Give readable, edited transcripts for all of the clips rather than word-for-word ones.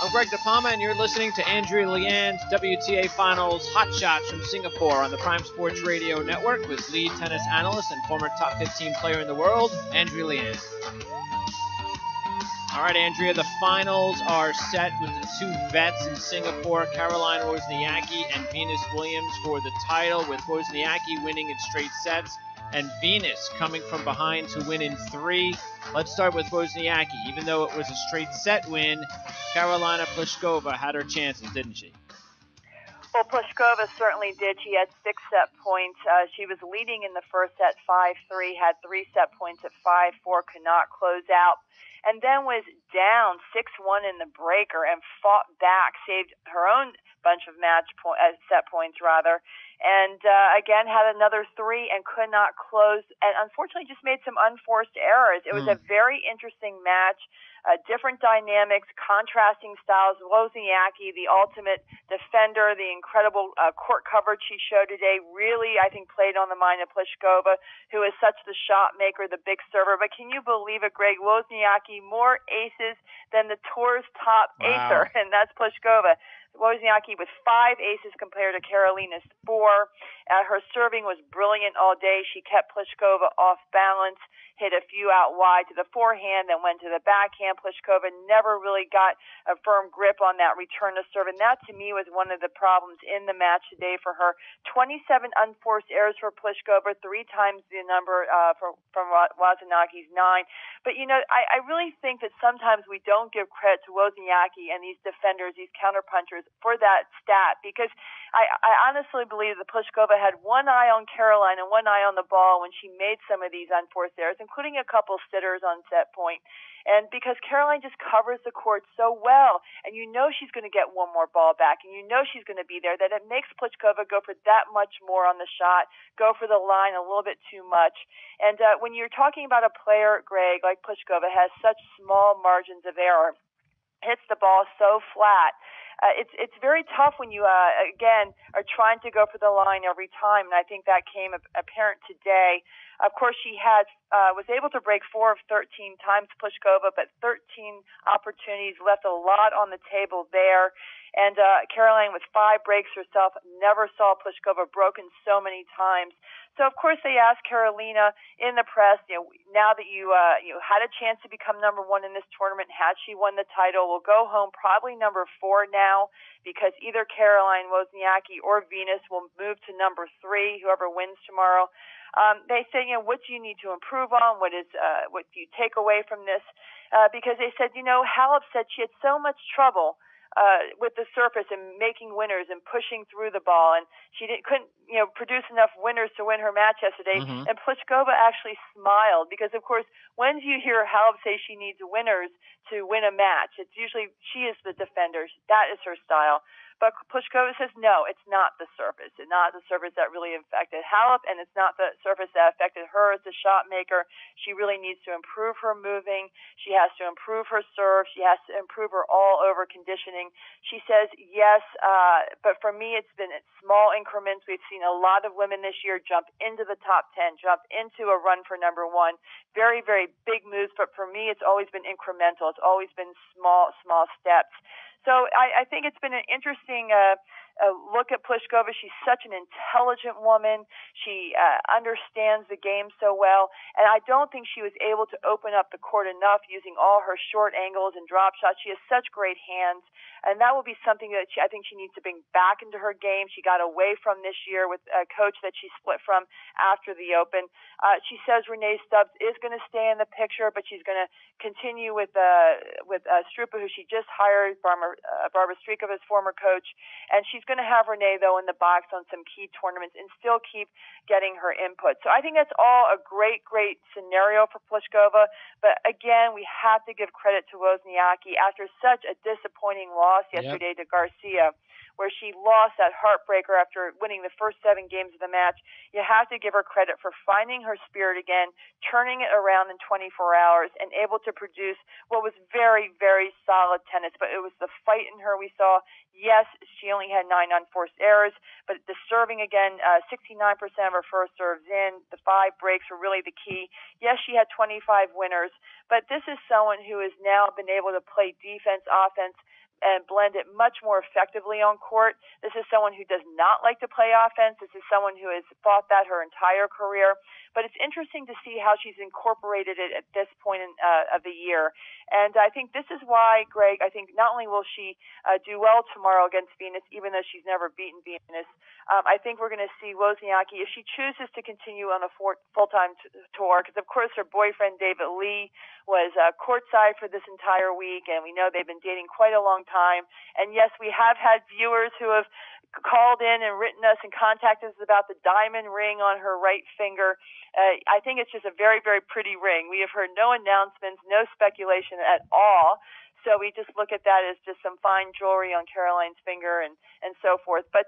I'm Greg DePalma, and you're listening to Andrea Leand, WTA Finals Hot Shots from Singapore on the Prime Sports Radio Network with lead tennis analyst and former top 15 player in the world, Andrea Leand. All right, Andrea, the finals are set with the two vets in Singapore, Caroline Wozniacki and Venus Williams for the title, with Wozniacki winning in straight sets and Venus coming from behind to win in 3. Let's start with Wozniacki. Even though it was a straight set win, Karolina Pliskova had her chances, didn't she? Well, Pliskova certainly did. She had 6 set points. She was leading in the first set 5-3, had 3 set points at 5-4, could not close out, and then was down 6-1 in the breaker and fought back, saved her own bunch of set points, and again had another 3 and could not close, and unfortunately just made some unforced errors. It was a very interesting match. Different dynamics, contrasting styles. Wozniacki, the ultimate defender, the incredible court coverage she showed today, really, I think, played on the mind of Pliskova, who is such the shot maker, the big server. But can you believe it, Greg? Wozniacki, more aces than the tour's top acer, and that's Pliskova. Wozniacki with 5 aces compared to Karolina's 4. Her serving was brilliant all day. She kept Pliskova off balance, hit a few out wide to the forehand, then went to the backhand. Pliskova never really got a firm grip on that return to serve, and that to me was one of the problems in the match today for her. 27 unforced errors for Pliskova, 3 times the number from Wozniacki's 9. But, you know, I really think that sometimes we don't give credit to Wozniacki and these defenders, these counterpunchers, for that stat, because I honestly believe that Pliskova had one eye on Caroline and one eye on the ball when she made some of these unforced errors, including a couple sitters on set point. And because Caroline just covers the court so well, and you know she's going to get one more ball back, and you know she's going to be there, that it makes Pliskova go for that much more on the shot, go for the line a little bit too much. And when you're talking about a player, Greg, like Pliskova, has such small margins of error, hits the ball so flat, it's very tough when you, again, are trying to go for the line every time, and I think that came apparent today. Of course, she was able to break 4 of 13 times, Pliskova, but 13 opportunities, left a lot on the table there. And Caroline, with 5 breaks herself, never saw Pliskova broken so many times. So, of course, they asked Carolina in the press, now that you had a chance to become number 1 in this tournament, had she won the title, will go home probably number 4 now, because either Caroline Wozniacki or Venus will move to number 3, whoever wins tomorrow. They say, what do you need to improve on? What do you take away from this? Because they said, Halep said she had so much trouble with the surface and making winners and pushing through the ball, and she couldn't produce enough winners to win her match yesterday. Mm-hmm. And Pliskova actually smiled, because of course when you hear Halep say she needs winners to win a match, it's usually she is the defender, that is her style. But Pliskova says, no, it's not the surface. It's not the surface that really affected Halep, and it's not the surface that affected her as a shot maker. She really needs to improve her moving. She has to improve her serve. She has to improve her all-over conditioning. She says, yes, but for me it's been at small increments. We've seen a lot of women this year jump into the top 10, jump into a run for number 1. Very, very big moves, but for me it's always been incremental. It's always been small steps. So I think it's been an interesting look at Pliskova. She's such an intelligent woman. She understands the game so well, and I don't think she was able to open up the court enough using all her short angles and drop shots. She has such great hands, and that will be something that I think she needs to bring back into her game. She got away from this year with a coach that she split from after the Open. She says Renee Stubbs is going to stay in the picture, but she's going to continue with Strupa, who she just hired, Barbara Streikova's former coach, and she's going to have Renee, though, in the box on some key tournaments and still keep getting her input. So I think that's all a great scenario for Pliskova. But again, we have to give credit to Wozniacki after such a disappointing loss yesterday to Garcia, where she lost that heartbreaker after winning the first 7 games of the match. You have to give her credit for finding her spirit again, turning it around in 24 hours, and able to produce what was very, very solid tennis. But it was the fight in her we saw. Yes, she only had 9 unforced errors, but the serving again, 69% of her first serves in. The 5 breaks were really the key. Yes, she had 25 winners, but this is someone who has now been able to play defense, offense, and blend it much more effectively on court. This is someone who does not like to play offense. This is someone who has fought that her entire career. But it's interesting to see how she's incorporated it at this point of the year. And I think this is why, Greg, I think not only will she do well tomorrow against Venus, even though she's never beaten Venus, I think we're going to see Wozniacki, if she chooses to continue on a full-time tour, because, of course, her boyfriend, David Lee, was courtside for this entire week, and we know they've been dating quite a long time. And, yes, we have had viewers who have called in and written us and contacted us about the diamond ring on her right finger. I think it's just a very, very pretty ring. We have heard no announcements, no speculation at all. So we just look at that as just some fine jewelry on Caroline's finger and so forth. But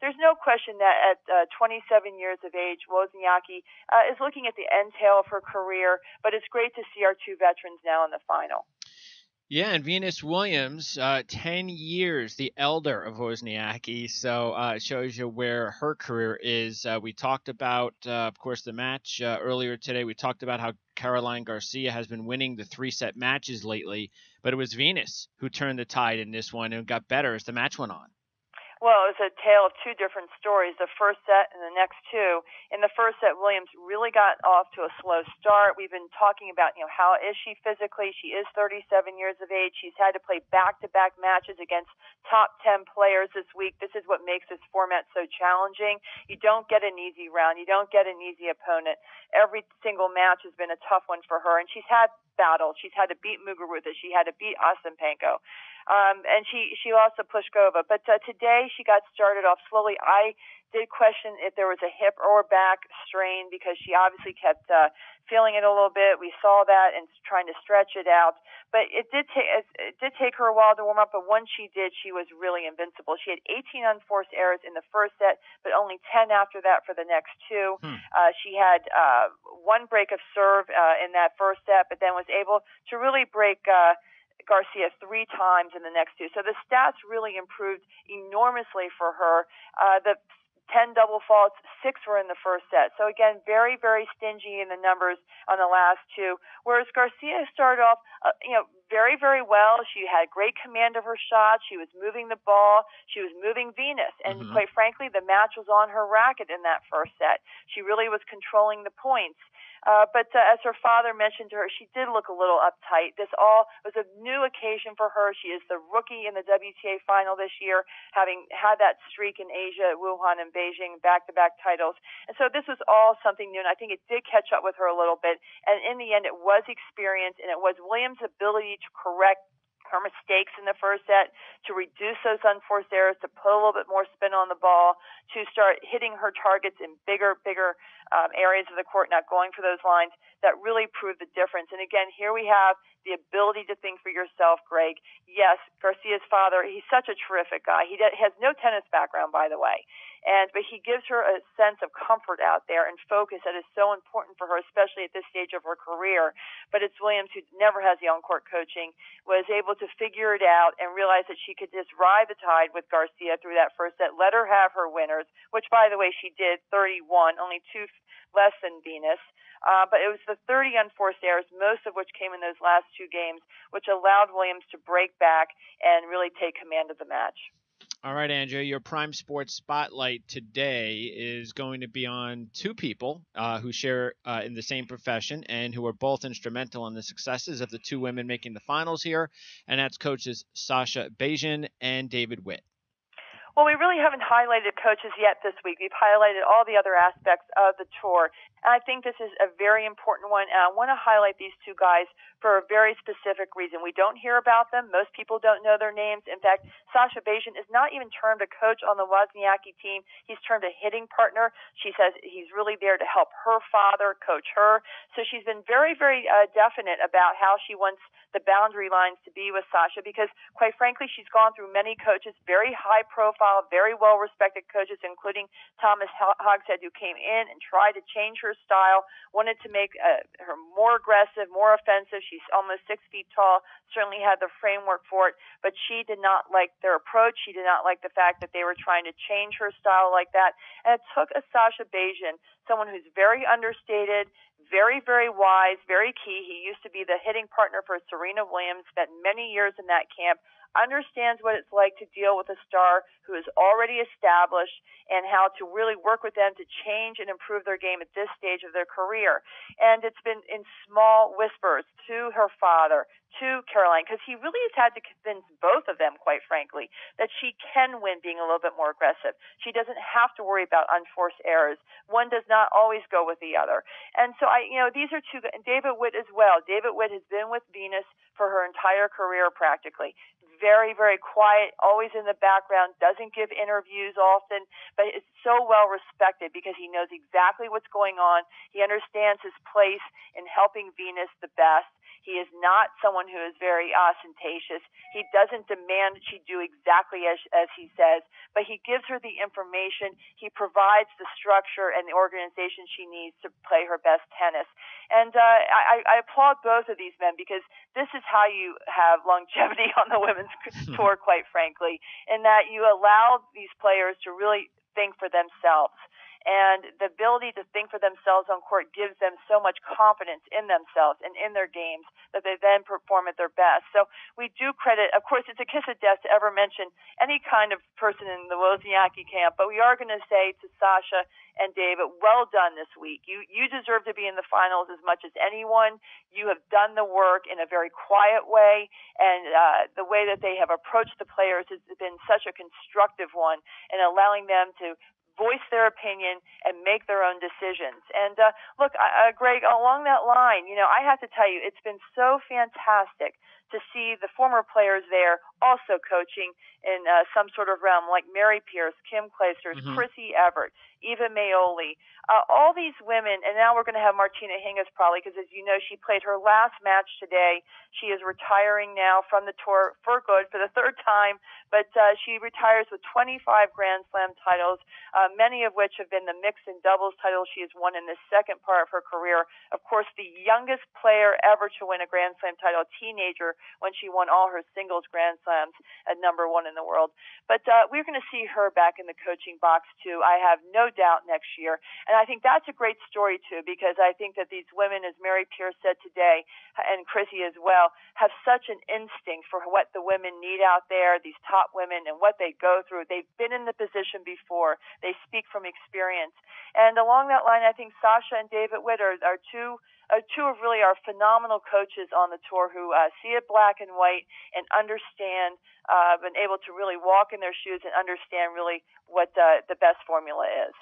there's no question that at 27 years of age, Wozniacki is looking at the end tail of her career. But it's great to see our two veterans now in the final. Yeah, and Venus Williams, 10 years, the elder of Wozniacki, so it shows you where her career is. We talked about, of course, the match earlier today. We talked about how Caroline Garcia has been winning the 3-set matches lately, but it was Venus who turned the tide in this one and got better as the match went on. Well, it was a tale of two different stories, the first set and the next two. In the first set, Williams really got off to a slow start. We've been talking about, how is she physically? She is 37 years of age. She's had to play back-to-back matches against top 10 players this week. This is what makes this format so challenging. You don't get an easy round. You don't get an easy opponent. Every single match has been a tough one for her, and she's had battles. She's had to beat Muguruza. She had to beat Ostapenko. And she lost to Pliskova. But today she got started off slowly. I did question if there was a hip or back strain because she obviously kept feeling it a little bit. We saw that and trying to stretch it out. But it did take her a while to warm up. But once she did, she was really invincible. She had 18 unforced errors in the first set, but only 10 after that for the next two. She had one break of serve in that first set, but then was able to really break Garcia 3 times in the next two. So the stats really improved enormously for her. The 10 double faults, 6 were in the first set. So again, very, very stingy in the numbers on the last two. Whereas Garcia started off, very, very well. She had great command of her shot. She was moving the ball. She was moving Venus. And quite frankly, the match was on her racket in that first set. She really was controlling the points. But as her father mentioned to her, she did look a little uptight. This all was a new occasion for her. She is the rookie in the WTA final this year, having had that streak in Asia, Wuhan and Beijing, back-to-back titles. And so this was all something new, and I think it did catch up with her a little bit. And in the end, it was experience, and it was Williams' ability to correct her mistakes in the first set, to reduce those unforced errors, to put a little bit more spin on the ball, to start hitting her targets in bigger areas of the court, not going for those lines, that really proved the difference. And again, here we have the ability to think for yourself, Greg. Yes, Garcia's father, he's such a terrific guy. He has no tennis background, by the way. But he gives her a sense of comfort out there and focus that is so important for her, especially at this stage of her career. But it's Williams, who never has the on-court coaching, was able to figure it out and realize that she could just ride the tide with Garcia through that first set, let her have her winners, which, by the way, she did 31, only 2 less than Venus. But it was the 30 unforced errors, most of which came in those last 2 games, which allowed Williams to break back and really take command of the match. All right, Andrea, your Prime Sports Spotlight today is going to be on 2 people who share in the same profession and who are both instrumental in the successes of the 2 women making the finals here, and that's coaches Sasha Bejan and David Witt. Well, we really haven't highlighted coaches yet this week. We've highlighted all the other aspects of the tour. And I think this is a very important one. And I want to highlight these 2 guys for a very specific reason. We don't hear about them. Most people don't know their names. In fact, Sasha Bejan is not even termed a coach on the Wozniacki team. He's termed a hitting partner. She says he's really there to help her father coach her. So she's been very, very definite about how she wants the boundary lines to be with Sasha because, quite frankly, she's gone through many coaches, very high profile, very well-respected coaches, including Thomas Hogshead, who came in and tried to change her style, wanted to make her more aggressive, more offensive. She's almost 6 feet tall, certainly had the framework for it, but she did not like their approach. She did not like the fact that they were trying to change her style like that. And it took a Sasha Bejan, someone who's very understated, very, very wise, very key. He used to be the hitting partner for Serena Williams, spent many years in that camp, understands what it's like to deal with a star who is already established and how to really work with them to change and improve their game at this stage of their career. And it's been in small whispers to her father, to Caroline, because he really has had to convince both of them, quite frankly, that she can win being a little bit more aggressive. She doesn't have to worry about unforced errors. One does not always go with the other. And so these are two, and David Witt as well. David Witt has been with Venus for her entire career practically. Very, very quiet, always in the background, doesn't give interviews often, but is so well respected because he knows exactly what's going on. He understands his place in helping Venus the best. He is not someone who is very ostentatious. He doesn't demand that she do exactly as he says, but he gives her the information. He provides the structure and the organization she needs to play her best tennis. And I applaud both of these men because this is how you have longevity on the women's tour, quite frankly, in that you allow these players to really think for themselves. And the ability to think for themselves on court gives them so much confidence in themselves and in their games that they then perform at their best. So we do credit, of course, it's a kiss of death to ever mention any kind of person in the Wozniacki camp, but we are going to say to Sasha and David, well done this week. You deserve to be in the finals as much as anyone. You have done the work in a very quiet way, and the way that they have approached the players has been such a constructive one in allowing them to voice their opinion and make their own decisions. And look, Greg, along that line, I have to tell you, it's been so fantastic to see the former players there also coaching in some sort of realm, like Mary Pierce, Kim Clijsters, Chrissy Everett, Eva Maioli, all these women. And now we're going to have Martina Hingis probably, because as you know, she played her last match today. She is retiring now from the tour for good for the third time, but she retires with 25 Grand Slam titles, many of which have been the mixed and doubles titles she has won in the second part of her career. Of course, the youngest player ever to win a Grand Slam title, a teenager, when she won all her singles Grand Slams at number one in the world. But we're going to see her back in the coaching box, too, I have no doubt, next year. And I think that's a great story, too, because I think that these women, as Mary Pierce said today, and Chrissy as well, have such an instinct for what the women need out there, these top women, and what they go through. They've been in the position before. They speak from experience. And along that line, I think Sasha and David Witt are two of really our phenomenal coaches on the tour who see it black and white and understand, been able to really walk in their shoes and understand really what the best formula is.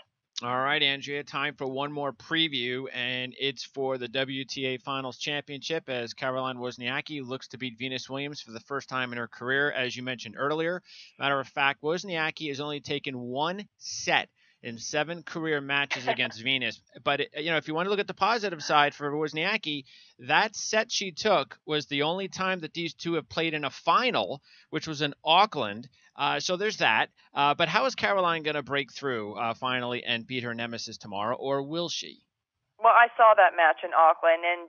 All right, Andrea, time for one more preview, and it's for the WTA Finals Championship as Caroline Wozniacki looks to beat Venus Williams for the first time in her career, as you mentioned earlier. Matter of fact, Wozniacki has only taken one set in 7 career matches against Venus. But, if you want to look at the positive side for Wozniacki, that set she took was the only time that these two have played in a final, which was in Auckland. So there's that. But how is Caroline going to break through finally and beat her nemesis tomorrow, or will she? Well, I saw that match in Auckland, and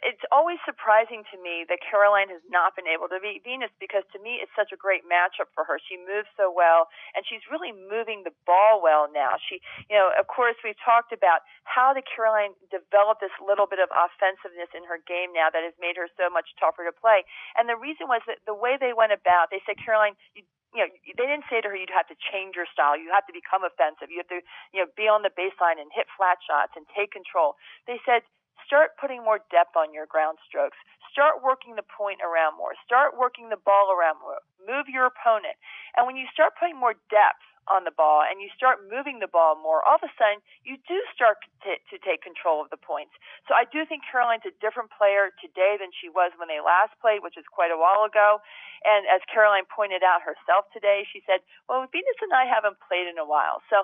it's always surprising to me that Caroline has not been able to beat Venus because, to me, it's such a great matchup for her. She moves so well, and she's really moving the ball well now. She, of course, we've talked about how did Caroline develop this little bit of offensiveness in her game now that has made her so much tougher to play. And the reason was that the way they went about, they said, Caroline, they didn't say to her, you'd have to change your style. You have to become offensive. You have to, be on the baseline and hit flat shots and take control. They said, start putting more depth on your ground strokes. Start working the point around more. Start working the ball around more. Move your opponent. And when you start putting more depth on the ball and you start moving the ball more, all of a sudden you do start to take control of the points. So I do think Caroline's a different player today than she was when they last played, which is quite a while ago. And as Caroline pointed out herself today, she said, well, Venus and I haven't played in a while. So,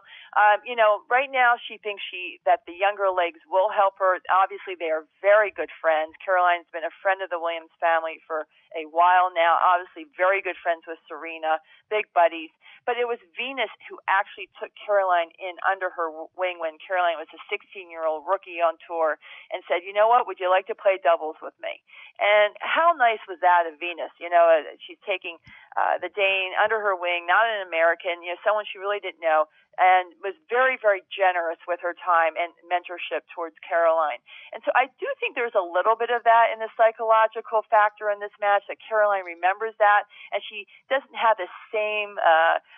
right now she thinks that the younger legs will help her. Obviously, they are very good friends. Caroline's been a friend of the Williams family for a while now. Obviously, very good friends with Serena, big buddies. But it was Venus who actually took Caroline in under her wing when Caroline was a 16-year-old rookie on tour and said, you know what, would you like to play doubles with me? And how nice was that of Venus? She's taking the Dane under her wing, not an American, someone she really didn't know, and was very, very generous with her time and mentorship towards Caroline. And so I do think there's a little bit of that in the psychological factor in this match, that Caroline remembers that, and she doesn't have the same,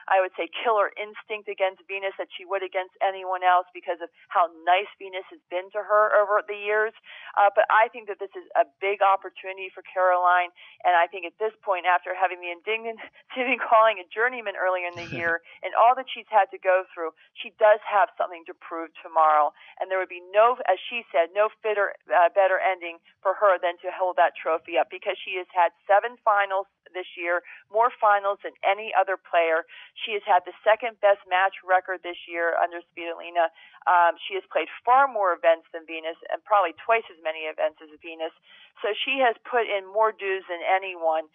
I would say, killer instinct against Venus that she would against anyone else because of how nice Venus has been to her over the years. But I think that this is a big opportunity for Caroline, and I think at this point, after having the indignant Stephen calling a journeyman earlier in the year and all that she's had to go through, she does have something to prove tomorrow. And there would be no, as she said, no better ending for her than to hold that trophy up, because she has had 7 finals this year, more finals than any other player. She has had the second best match record this year under Svitolina. She has played far more events than Venus, and probably twice as many events as Venus. So she has put in more dues than anyone.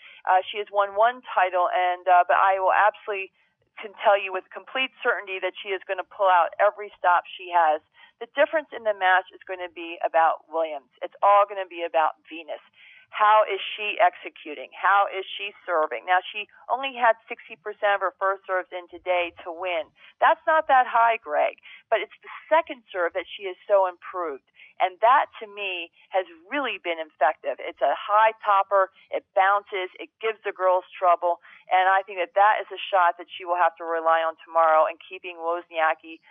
She has won 1 title, and but I will absolutely can tell you with complete certainty that she is going to pull out every stop she has. The difference in the match is going to be about Williams. It's all going to be about Venus. How is she executing? How is she serving? Now, she only had 60% of her first serves in today to win. That's not that high, Greg, but it's the second serve that she has so improved. And that, to me, has really been effective. It's a high topper. It bounces. It gives the girls trouble. And I think that that is a shot that she will have to rely on tomorrow in keeping Wozniacki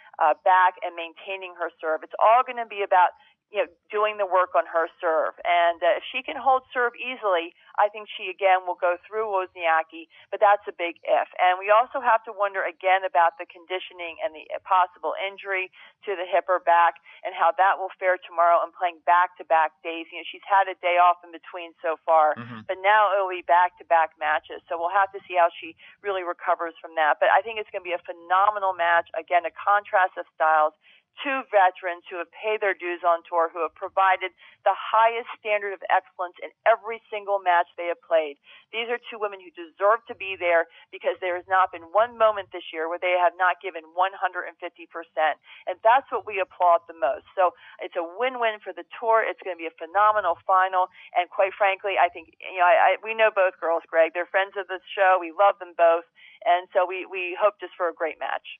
back and maintaining her serve. It's all going to be about doing the work on her serve. And if she can hold serve easily, I think she, again, will go through Wozniacki, but that's a big if. And we also have to wonder, again, about the conditioning and the possible injury to the hip or back and how that will fare tomorrow and playing back-to-back days. She's had a day off in between so far, but now it will be back-to-back matches. So we'll have to see how she really recovers from that. But I think it's going to be a phenomenal match. Again, a contrast of styles. 2 veterans who have paid their dues on tour, who have provided the highest standard of excellence in every single match they have played. These are 2 women who deserve to be there, because there has not been one moment this year where they have not given 150%. And that's what we applaud the most. So it's a win-win for the tour. It's going to be a phenomenal final. And quite frankly, I think, we know both girls, Greg. They're friends of the show. We love them both. And so we hope just for a great match.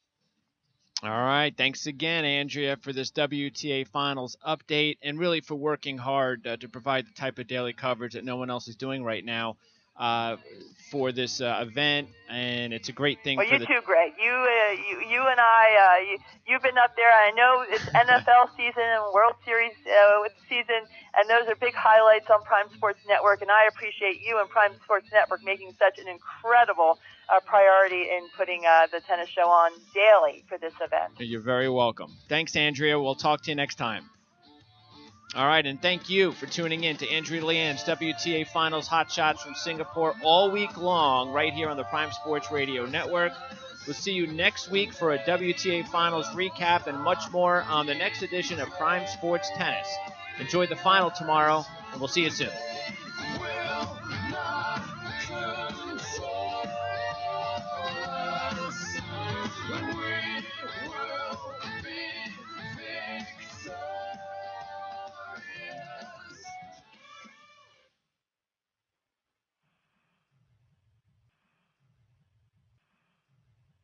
All right. Thanks again, Andrea, for this WTA Finals update, and really for working hard to provide the type of daily coverage that no one else is doing right now for this event. And it's a great thing. Well, you too, Greg. You and I, you've been up there. I know it's NFL season and World Series season, and those are big highlights on Prime Sports Network. And I appreciate you and Prime Sports Network making such an incredible priority in putting the tennis show on daily for this event. You're very welcome. Thanks, Andrea. We'll talk to you next time. All right, and thank you for tuning in to Andrea Leand's WTA Finals Hot Shots from Singapore all week long right here on the Prime Sports Radio Network. We'll see you next week for a WTA Finals recap and much more on the next edition of Prime Sports Tennis. Enjoy the final tomorrow, and we'll see you soon.